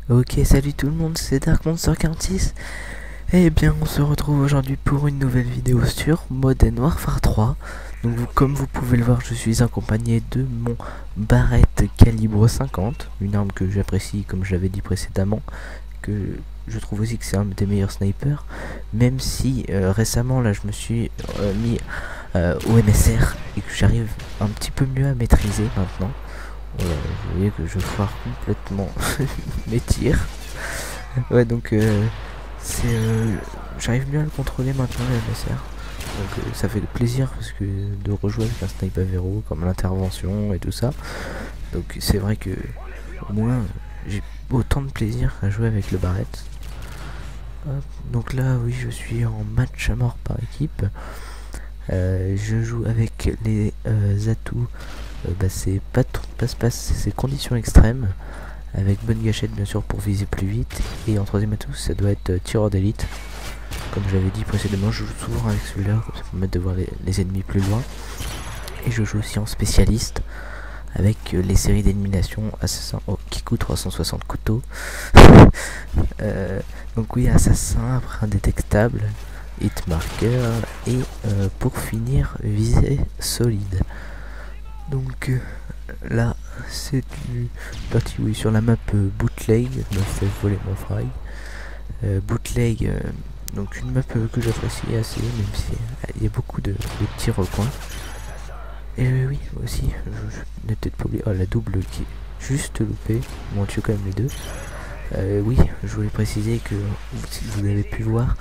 Ok, salut tout le monde, c'est Dark Monster 46. Et bien, on se retrouve aujourd'hui pour une nouvelle vidéo sur Modern Warfare 3. Donc, comme vous pouvez le voir, je suis accompagné de mon Barrett calibre 50, une arme que j'apprécie, comme je l'avais dit précédemment, que je trouve aussi que c'est un des meilleurs snipers. Même si récemment, là, je me suis mis au MSR et que j'arrive un petit peu mieux à maîtriser maintenant. Voilà, vous voyez que je foire complètement mes tirs. Ouais, donc j'arrive mieux à le contrôler maintenant, le MSR. Donc ça fait plaisir parce que de rejouer avec un sniper Avero comme l'intervention et tout ça. Donc c'est vrai que au moins j'ai autant de plaisir à jouer avec le Barrett. Hop, donc là oui, je suis en match à mort par équipe. Je joue avec les atouts. C'est pas de passe-passe, c'est conditions extrêmes avec bonne gâchette bien sûr pour viser plus vite, et en troisième atout ça doit être tireur d'élite. Comme j'avais dit précédemment, je joue souvent avec celui-là, comme ça pour me permettre de voir les ennemis plus loin. Et je joue aussi en spécialiste avec les séries d'élimination assassin Kiku 360 couteaux. Donc oui, assassin, après indétectable, hit marker, et pour finir visée solide. Donc là c'est une partie oui, sur la map bootleg, je me fais voler mon frag. Bootleg, donc une map que j'apprécie assez, même si il y a beaucoup de petits recoins. Et oui aussi, je n'ai peut-être pas oublié, la double qui est juste loupée, bon on tue quand même les deux. Oui, je voulais préciser que vous avez pu voir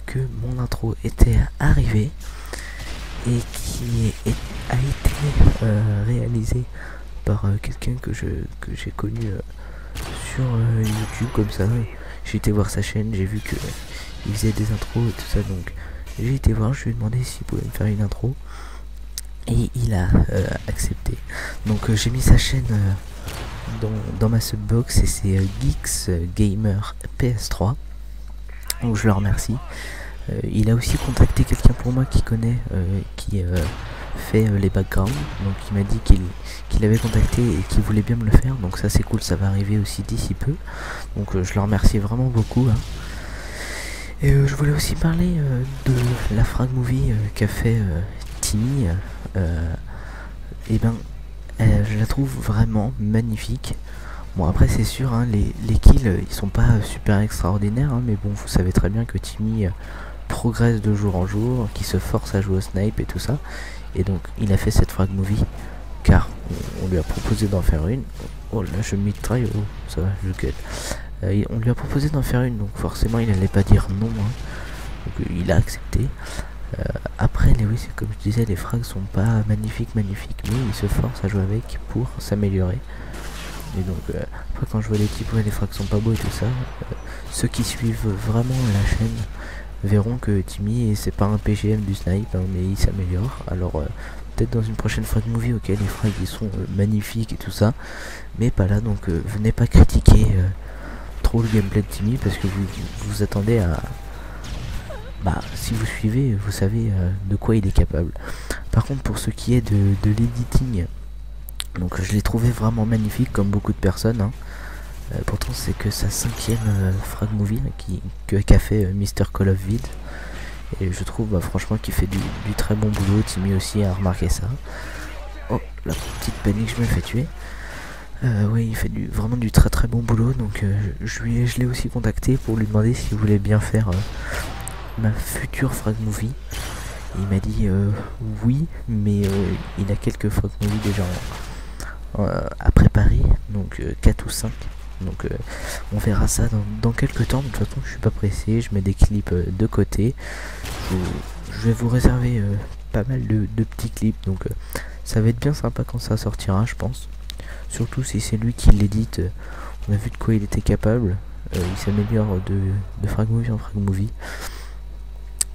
que mon intro était arrivé et qui a été réalisé par quelqu'un que j'ai connu sur YouTube comme ça. J'ai été voir sa chaîne, j'ai vu que il faisait des intros et tout ça, donc j'ai été voir, je lui ai demandé s'il pouvait me faire une intro et il a accepté. Donc j'ai mis sa chaîne dans ma subbox et c'est Geeks Gamer PS3, donc je le remercie. Il a aussi contacté quelqu'un pour moi qui connaît, qui fait les backgrounds, donc il m'a dit qu'il avait contacté et qu'il voulait bien me le faire, donc ça c'est cool, ça va arriver aussi d'ici peu, donc je le remercie vraiment beaucoup hein. Et je voulais aussi parler de la frag movie qu'a fait Timmy. Et ben je la trouve vraiment magnifique. Bon après c'est sûr hein, les kills ils sont pas super extraordinaires hein, mais bon vous savez très bien que Timmy progresse de jour en jour, qui se force à jouer au snipe et tout ça, et donc il a fait cette frag movie car on lui a proposé d'en faire une. Oh là je mitraille, oh ça va je gueule. On lui a proposé d'en faire une, donc forcément il allait pas dire non hein. Donc il a accepté. Après oui c'est comme je disais, les frags sont pas magnifiques mais il se force à jouer avec pour s'améliorer. Et donc après quand je vois les types où les frags sont pas beaux et tout ça, ceux qui suivent vraiment la chaîne verront que Timmy c'est pas un PGM du snipe hein, mais il s'améliore. Alors peut-être dans une prochaine frag movie, ok les frags ils sont magnifiques et tout ça, mais pas là, donc venez pas critiquer trop le gameplay de Timmy parce que vous attendez à... Bah si vous suivez vous savez de quoi il est capable. Par contre pour ce qui est de l'editing, donc je l'ai trouvé vraiment magnifique comme beaucoup de personnes hein. Pourtant c'est que sa 5e frag movie qu'a fait Mr Call of Vid, et je trouve franchement qu'il fait du très bon boulot. Timmy aussi a remarqué ça. Oh la petite panique, je me fais tuer. Oui il fait vraiment du très bon boulot, donc je l'ai aussi contacté pour lui demander s'il voulait bien faire ma future frag movie. Il m'a dit oui, mais il a quelques frag movies déjà à préparer, donc 4 ou 5. Donc on verra ça dans quelques temps. De toute façon je suis pas pressé, je mets des clips de côté. Je vais vous réserver pas mal de petits clips, donc ça va être bien sympa quand ça sortira je pense. Surtout si c'est lui qui l'édite, on a vu de quoi il était capable. Il s'améliore de frag movie en frag movie.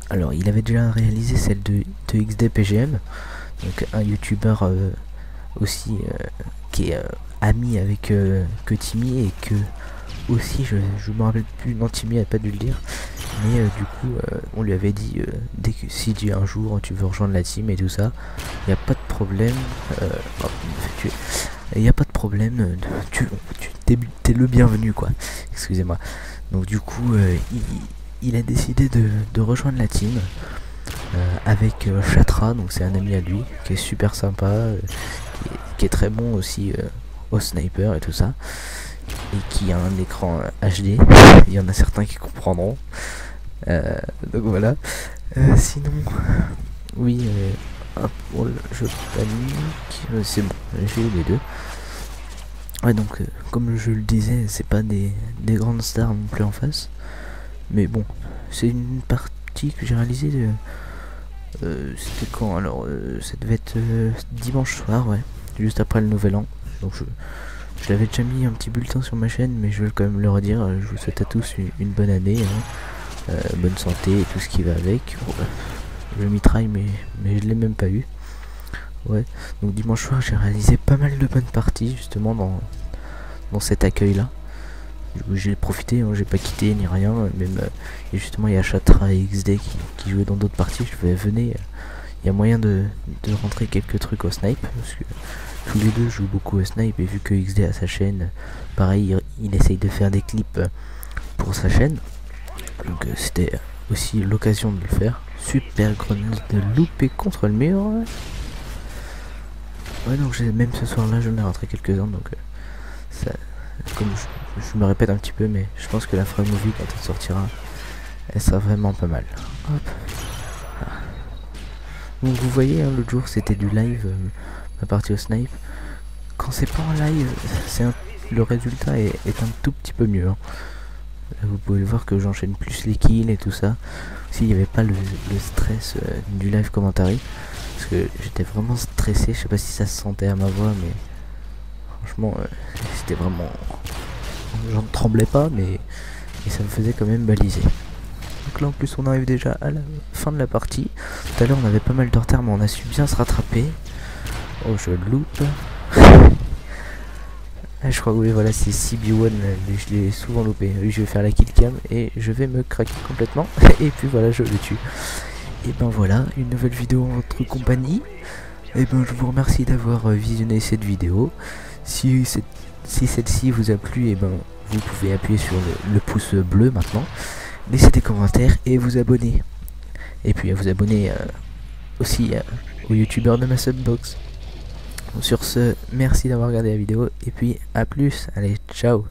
Alors il avait déjà réalisé celle de XD PGM, donc un youtubeur aussi qui est ami avec que Timmy, et que aussi je me rappelle plus, non Timmy a pas dû le dire, mais du coup on lui avait dit dès que si un jour tu veux rejoindre la team et tout ça, il n'y a pas de problème. Oh, il me fait tuer. Il n'y a pas de problème. T'es le bienvenu, quoi. Excusez-moi. Donc du coup, il a décidé de rejoindre la team avec Chatra. Donc c'est un ami à lui qui est super sympa, qui est très bon aussi au sniper et tout ça, et qui a un écran HD. Il y en a certains qui comprendront. Donc voilà. Sinon, oui, hop, je panique. C'est bon, j'ai eu les deux. Ouais, donc comme je le disais, c'est pas des grandes stars non plus en face, mais bon, c'est une partie que j'ai réalisée. C'était quand? Alors, ça devait être dimanche soir, ouais, juste après le nouvel an. Donc je l'avais déjà mis un petit bulletin sur ma chaîne, mais je vais quand même le redire. Je vous souhaite à tous une bonne année, hein, bonne santé et tout ce qui va avec. Je mitraille, mais je l'ai même pas eu. Ouais, donc dimanche soir j'ai réalisé pas mal de bonnes parties justement dans cet accueil là. J'ai profité, hein, j'ai pas quitté ni rien, même et justement il y a Chatra et XD qui jouaient dans d'autres parties. Je vais venez, il y a moyen de rentrer quelques trucs au snipe, parce que tous les deux jouent beaucoup au snipe, et vu que XD a sa chaîne, pareil il essaye de faire des clips pour sa chaîne, donc c'était aussi l'occasion de le faire. Super grenade de louper contre le mur. Ouais, donc même ce soir là j'en ai rentré quelques-uns, donc ça, comme je me répète un petit peu, mais je pense que la Frag Movie quand elle sortira, elle sera vraiment pas mal. Hop. Ah. Donc vous voyez, hein, l'autre jour c'était du live, ma partie au snipe. Quand c'est pas en live, le résultat est un tout petit peu mieux, hein. Là, vous pouvez voir que j'enchaîne plus les kills et tout ça. S'il n'y avait pas le stress du live commentary, parce que j'étais vraiment stressé. Je sais pas si ça se sentait à ma voix, mais franchement c'était vraiment, j'en tremblais pas, mais ça me faisait quand même baliser. Donc là en plus on arrive déjà à la fin de la partie. Tout à l'heure on avait pas mal de retard, mais on a su bien se rattraper. Oh, je loupe. Ah, je crois que oui, voilà, c'est CB1, je l'ai souvent loupé. Oui, je vais faire la kill cam et je vais me craquer complètement. Et puis voilà, je le tue. Et ben voilà, une nouvelle vidéo en votre compagnie. Et ben je vous remercie d'avoir visionné cette vidéo. Si celle-ci vous a plu, et ben vous pouvez appuyer sur le pouce bleu maintenant. Laissez des commentaires et vous abonner. Et puis à vous abonner aussi aux youtubeurs de ma subbox. Sur ce, merci d'avoir regardé la vidéo et puis à plus. Allez, ciao.